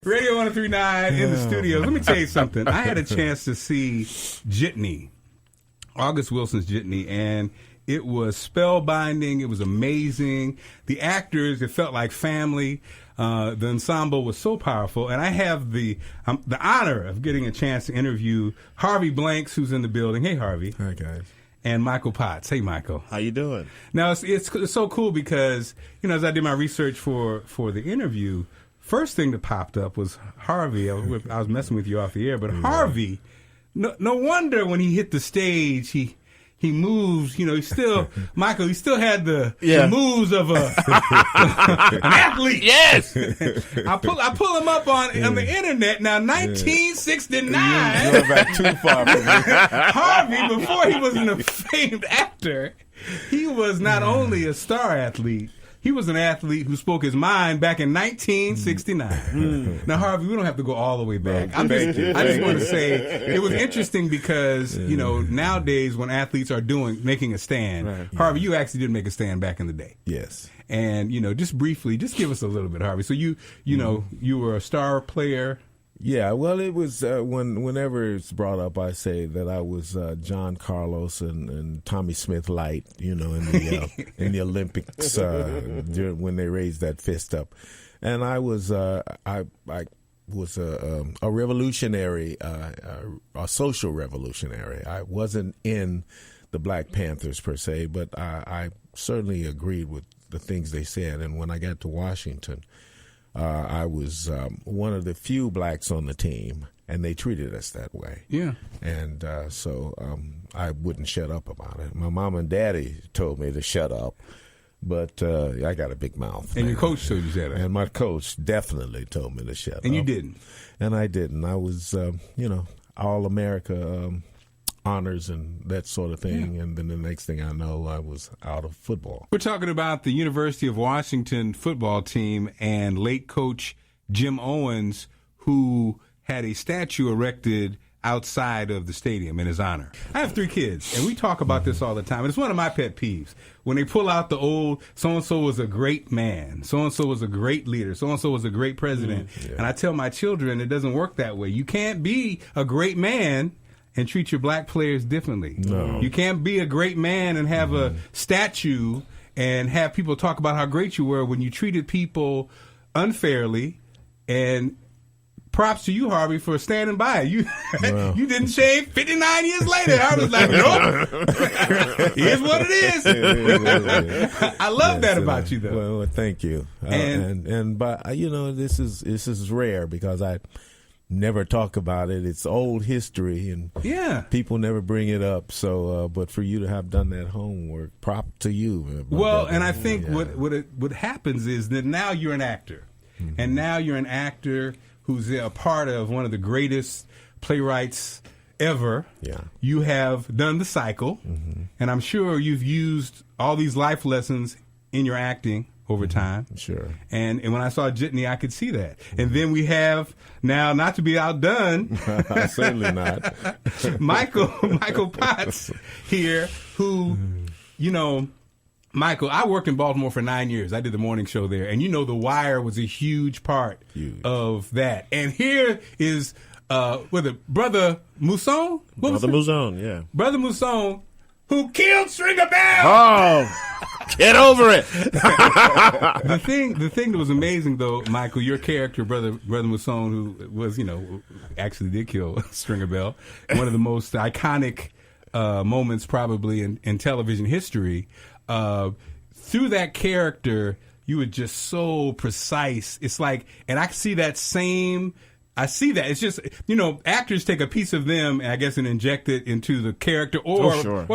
Radio 103.9 in the studio. Let me tell you something. I had a chance to see Jitney, August Wilson's Jitney, and it was spellbinding. It was amazing. The actors, it felt like family. The ensemble was so powerful, and I have the honor of getting a chance to interview Harvey Blanks, who's in the building. Hey, Harvey. Hi, guys. And Michael Potts. Hey, Michael. How you doing? Now, it's so cool because, as I did my research for the interview, first thing that popped up was Harvey. I was messing with you off the air, but Harvey, no wonder when he hit the stage, he moves, he still, Michael, he still had the moves of an athlete. Yes. I pull him up on the internet now, 1969. You're back too far from me. Harvey, before he was a famed actor, he was not only a star athlete, he was an athlete who spoke his mind back in 1969. Now, Harvey, we don't have to go all the way back. I just want to say it was interesting because, nowadays when athletes are making a stand, Harvey, you actually did make a stand back in the day. Yes. And, just briefly, just give us a little bit, Harvey. So you were a star player. Yeah, well, it was whenever it's brought up, I say that I was John Carlos and Tommy Smith light, in the Olympics when they raised that fist up, and I was I was a revolutionary, a social revolutionary. I wasn't in the Black Panthers per se, but I certainly agreed with the things they said. And when I got to Washington, I was one of the few blacks on the team, and they treated us that way. Yeah. And so I wouldn't shut up about it. My mom and daddy told me to shut up, but I got a big mouth. And your coach told you to shut up. And my coach definitely told me to shut up. And you didn't. And I didn't. I was, All-America honors and that sort of thing, and then the next thing I know, I was out of football. We're talking about the University of Washington football team and late coach Jim Owens, who had a statue erected outside of the stadium in his honor. I have 3 kids, and we talk about this all the time, and it's one of my pet peeves. When they pull out the old, so-and-so was a great man, so-and-so was a great leader, so-and-so was a great president, and I tell my children it doesn't work that way. You can't be a great man and treat your black players differently. No. You can't be a great man and have a statue and have people talk about how great you were when you treated people unfairly. And props to you, Harvey, for standing by. You didn't shave 59 years later. I was like, nope. Here's what it is. I love that about you, though. Well, thank you. But this is rare because I never talk about it. It's old history, and people never bring it up. So, but for you to have done that homework, prop to you. Well, and I think what happens is that now you're an actor, and now you're an actor who's a part of one of the greatest playwrights ever. Yeah, you have done the cycle, and I'm sure you've used all these life lessons in your acting over time. Sure. And when I saw Jitney, I could see that. And then we have, now, not to be outdone, certainly not, Michael Potts here, who, Michael, I worked in Baltimore for 9 years. I did the morning show there. And The Wire was a huge part of that. And here is, Brother Mousson? Brother Mousson, yeah. Brother Mousson, who killed Stringer Bell! Oh! Get over it. The thing that was amazing, though, Michael, your character, Brother Mousson, who was, actually did kill Stringer Bell, one of the most iconic moments probably in television history. Through that character, you were just so precise. It's like, and I see that. It's just, actors take a piece of them and I guess and inject it into the character or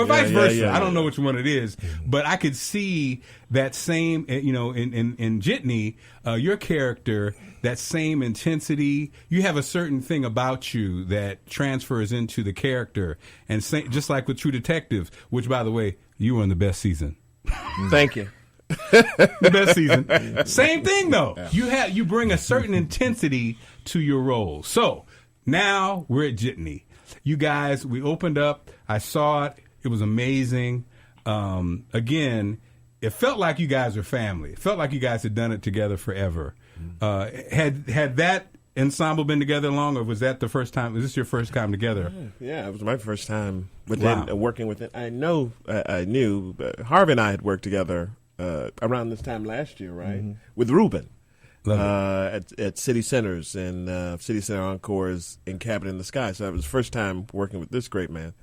vice versa. I don't know which one it is, but I could see that same, in Jitney, your character, that same intensity. You have a certain thing about you that transfers into the character. And just like with True Detective, which, by the way, you were in the best season. Thank you. The best season. Same thing, though. You bring a certain intensity to your role. So now we're at Jitney. You guys, we opened up. I saw it. It was amazing. Again, it felt like you guys were family. It felt like you guys had done it together forever. Had that ensemble been together long, or was that the first time? Was this your first time together? Yeah, it was my first time Wow. working with it. I knew Harvey and I had worked together around this time last year, right? With Ruben. At City Centers and City Center Encores in Cabin in the Sky. So that was the first time working with this great man,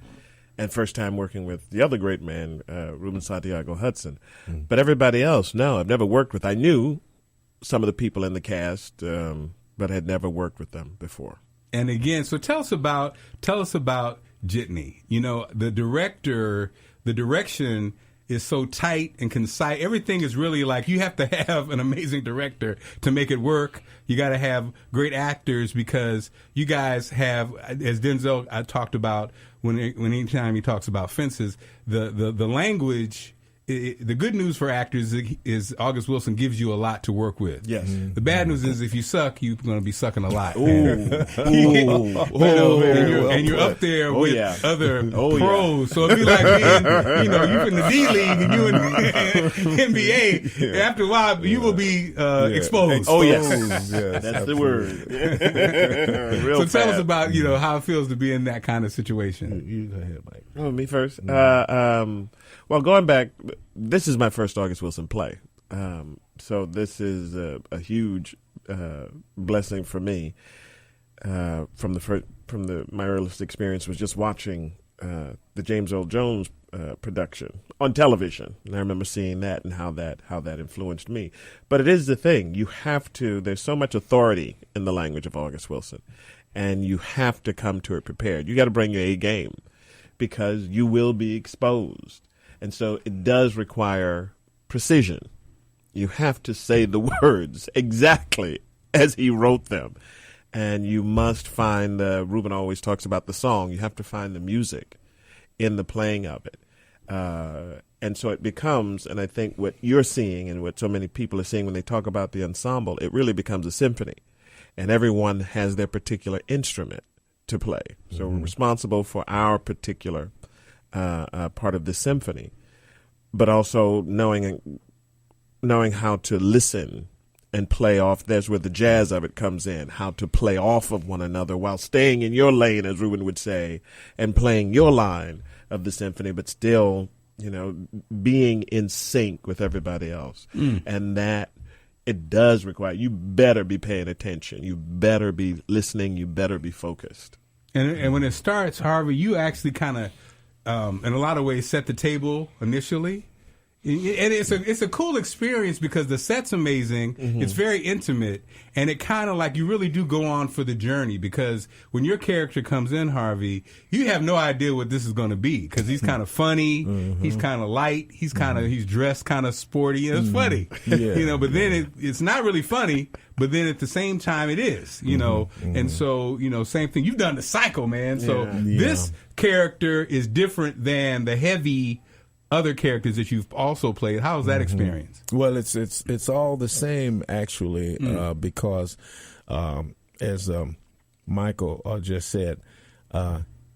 and first time working with the other great man, Ruben Santiago Hudson. But everybody else, no, I've never worked with. I knew some of the people in the cast, but had never worked with them before. And again, so tell us about Jitney. You know, the direction is so tight and concise. Everything is really like, you have to have an amazing director to make it work. You got to have great actors, because you guys have, as Denzel I talked about when anytime he talks about Fences, the language. The good news for actors is August Wilson gives you a lot to work with. Yes. The bad news is if you suck, you're going to be sucking a lot. And you're up there with other pros. So it'd be like being, you in the D League and you in the NBA. After a while, you will be exposed. Oh, yes. Yes, That's the word. So tell us about, how it feels to be in that kind of situation. You go ahead, Mike. Oh, me first. Well, going back, this is my first August Wilson play, so this is a huge blessing for me. My earliest experience was just watching the James Earl Jones production on television, and I remember seeing that and how that influenced me. But it is the thing, you have to. There's so much authority in the language of August Wilson, and you have to come to it prepared. You got to bring your A game, because you will be exposed. And so it does require precision. You have to say the words exactly as he wrote them. And you must find Ruben always talks about the song. You have to find the music in the playing of it. And so it becomes, and I think what you're seeing and what so many people are seeing when they talk about the ensemble, it really becomes a symphony. And everyone has their particular instrument to play. So we're responsible for our particular part of the symphony, but also knowing how to listen and play off. There's where the jazz of it comes in, how to play off of one another while staying in your lane, as Ruben would say, and playing your line of the symphony, but still, being in sync with everybody else. And that it does require, you better be paying attention. You better be listening. You better be focused. And when it starts, Harvey, you actually kind of, in a lot of ways, set the table initially. And it's a cool experience because the set's amazing. It's very intimate, and it kind of like you really do go on for the journey, because when your character comes in, Harvey, you have no idea what this is going to be, because he's kind of funny, he's kind of light, he's dressed kind of sporty. It's funny, but then it's not really funny. But then at the same time, it is, and so, same thing. You've done the Psycho, man. So this character is different than the heavy other characters that you've also played. How was that experience? Well, it's all the same, actually, because as Michael just said,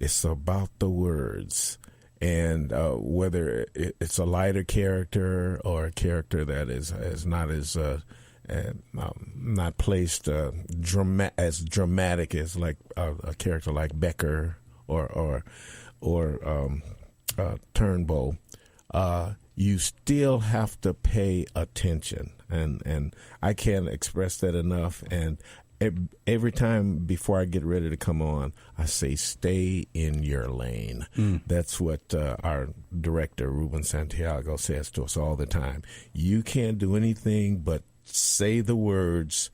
it's about the words. And whether it's a lighter character or a character that is not as not placed as dramatic as like a character like Becker or Turnbow, you still have to pay attention, and I can't express that enough. And every time before I get ready to come on, I say, stay in your lane. That's what our director, Ruben Santiago, says to us all the time. You can't do anything but say the words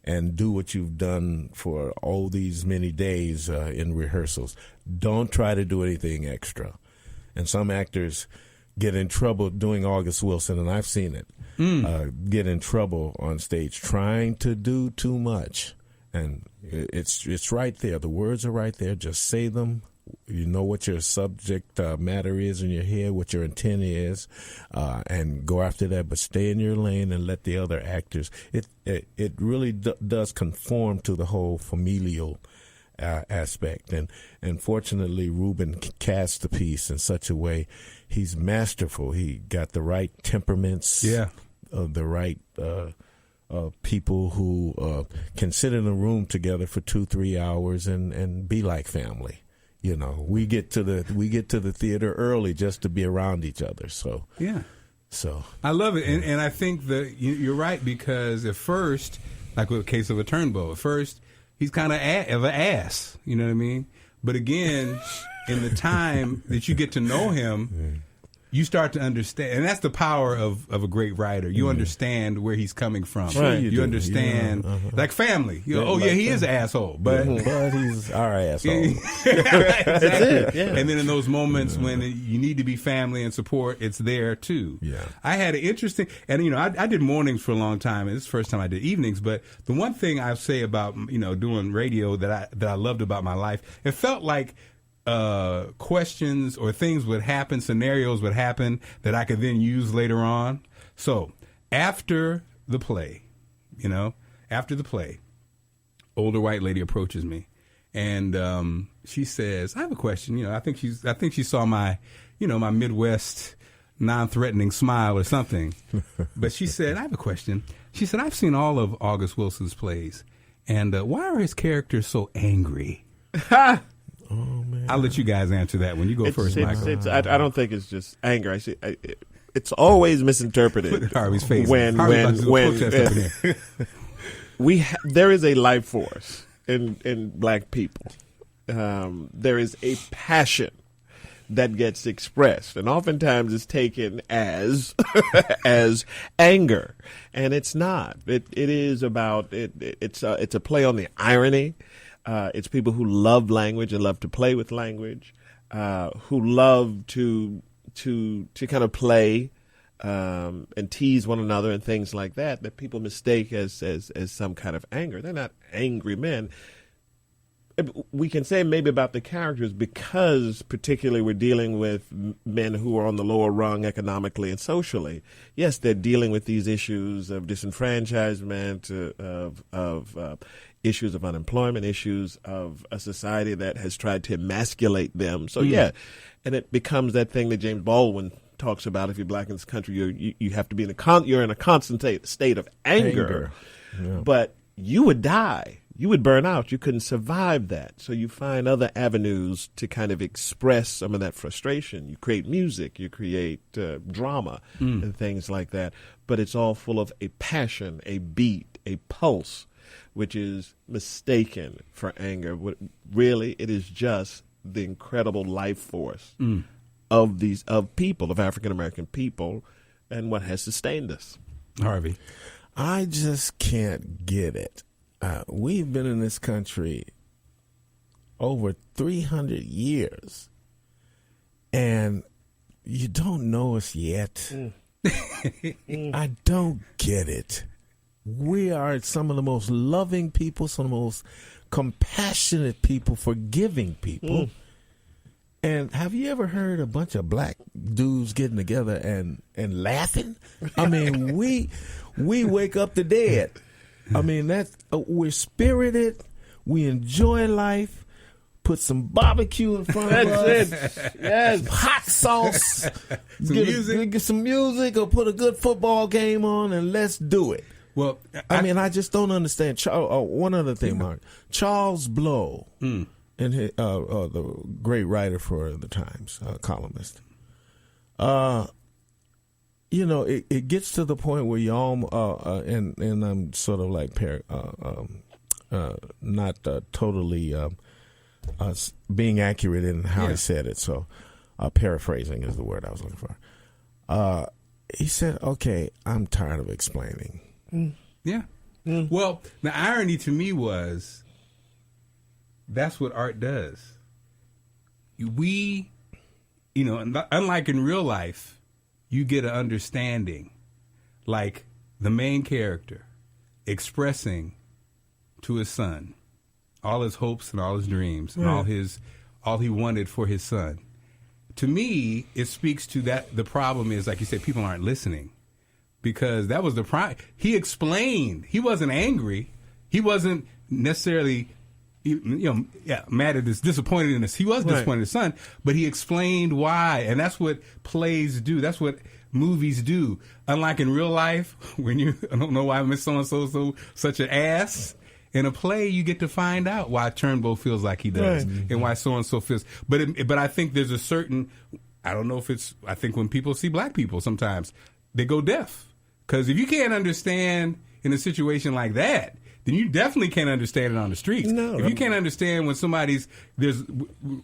and do what you've done for all these many days in rehearsals. Don't try to do anything extra. And some actors get in trouble doing August Wilson, and I've seen it, get in trouble on stage trying to do too much. And it's right there. The words are right there. Just say them. You know what your subject matter is in your head, what your intent is, and go after that. But stay in your lane and let the other actors. It really does conform to the whole familial aspect. And fortunately, Ruben cast the piece in such a way. He's masterful. He got the right temperaments, the right people who can sit in a room together for 2-3 hours and be like family. You know, we get to the theater early just to be around each other. So yeah, so I love it, and I think that you're right, because at first, like with the case of a Turnbow, at first he's kind of an ass. You know what I mean? But again, in the time that you get to know him, you start to understand, and that's the power of a great writer. You understand where he's coming from. Right, you understand, like family. You go, he is an asshole, but he's our asshole. Exactly. it, yeah. And then in those moments when you need to be family and support, it's there too. Yeah. I had an interesting, and I did mornings for a long time, and this is the first time I did evenings. But the one thing I say about doing radio that I loved about my life, it felt like questions or things would happen, scenarios would happen that I could then use later on. So after the play, older white lady approaches me, and she says, "I have a question." I think she saw my, my Midwest non-threatening smile or something. But she said, "I have a question." She said, "I've seen all of August Wilson's plays, and why are his characters so angry?" Oh man! I'll let you guys answer that when you go first, Michael. I don't think it's just anger. I see. It's always misinterpreted. Look at Harvey's face. When there is a life force in black people. There is a passion that gets expressed, and oftentimes it's taken as as anger, and it's not. It is about it. It's a play on the irony. It's people who love language and love to play with language, who love to kind of play and tease one another and things like that. That people mistake as some kind of anger. They're not angry men. We can say maybe about the characters, because particularly we're dealing with men who are on the lower rung economically and socially. Yes, they're dealing with these issues of disenfranchisement, of issues of unemployment, issues of a society that has tried to emasculate them. So yeah, and it becomes that thing that James Baldwin talks about. If you're black in this country, you have to be you're in a constant state of anger. Yeah. But you would die. You would burn out. You couldn't survive that. So you find other avenues to kind of express some of that frustration. You create music, you create drama and things like that. But it's all full of a passion, a beat, a pulse, which is mistaken for anger. Really, it is just the incredible life force of people, of African American people, and what has sustained us. Harvey. I just can't get it. We've been in this country over 300 years, and you don't know us yet. I don't get it. We are some of the most loving people, some of the most compassionate people, forgiving people. And have you ever heard a bunch of black dudes getting together and laughing? I mean, we wake up the dead. I mean, we're spirited. We enjoy life. Put some barbecue in front of us. That's it. Yes. Hot sauce. Get some music, or put a good football game on, and let's do it. Well, I mean, I just don't understand. One other thing, Mark. Charles Blow, and the great writer for the Times, columnist. It gets to the point where y'all, and I'm sort of like not totally being accurate in how he said it. So paraphrasing is the word I was looking for. He said, "Okay, I'm tired of explaining." Yeah. Well, the irony to me was that's what art does. We, unlike in real life, you get an understanding, like the main character expressing to his son all his hopes and all his dreams and all he wanted for his son. To me, it speaks to that. The problem is, like you said, people aren't listening, because that was the problem. He explained. He wasn't angry. He wasn't necessarily, mad at this, disappointed in this. He was disappointed in his son, but he explained why, and that's what plays do. That's what movies do. Unlike in real life, when I don't know why Miss So and so such an ass. In a play, you get to find out why Turnbow feels like he does, and why so and so feels. But I think there's a certain. I don't know if it's. I think when people see black people, sometimes they go deaf, because if you can't understand in a situation like that, then you definitely can't understand it on the streets. No, if you can't understand when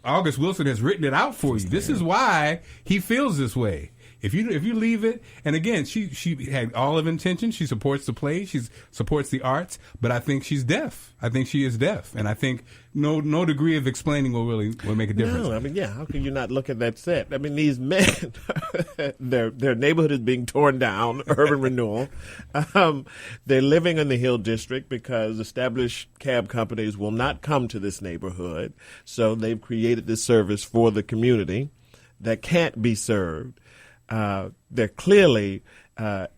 August Wilson has written it out for you. This is why he feels this way. If you leave it, and again, she had all of intention. She supports the play. She supports the arts. But I think she's deaf. I think she is deaf, and I think no degree of explaining will make a difference. No, I mean, how can you not look at that set? I mean, these men, their neighborhood is being torn down, urban renewal. They're living in the Hill District because established cab companies will not come to this neighborhood. So they've created this service for the community that can't be served. They're clearly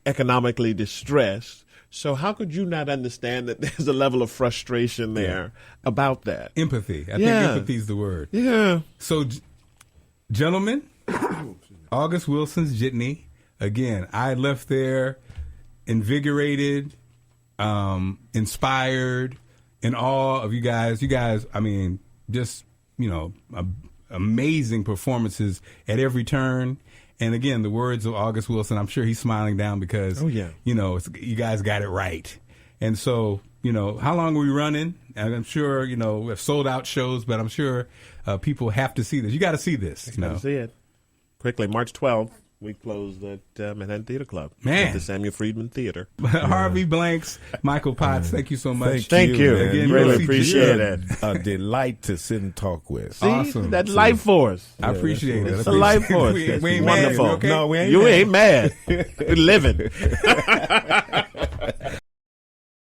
economically distressed. So how could you not understand that there's a level of frustration there about that? Empathy. I think empathy is the word. Yeah. So, gentlemen, August Wilson's Jitney. Again, I left there invigorated, inspired, in awe of you guys. You guys, I mean, just, amazing performances at every turn. And again, the words of August Wilson, I'm sure he's smiling down because, you guys got it right. And so, how long are we running? And I'm sure, we have sold out shows, but I'm sure people have to see this. You got to see this. Got to see it. Quickly, March 12th, we closed at Manhattan Theater Club. Man. At the Samuel Friedman Theater. Harvey Blanks, Michael Potts, thank you so much. Thank you. Again, really appreciate it. A delight to sit and talk with. See, awesome. That's life force. I appreciate it. It's a life force. We ain't Wonderful. mad. Okay? No, we ain't You mad. ain't mad. We're living.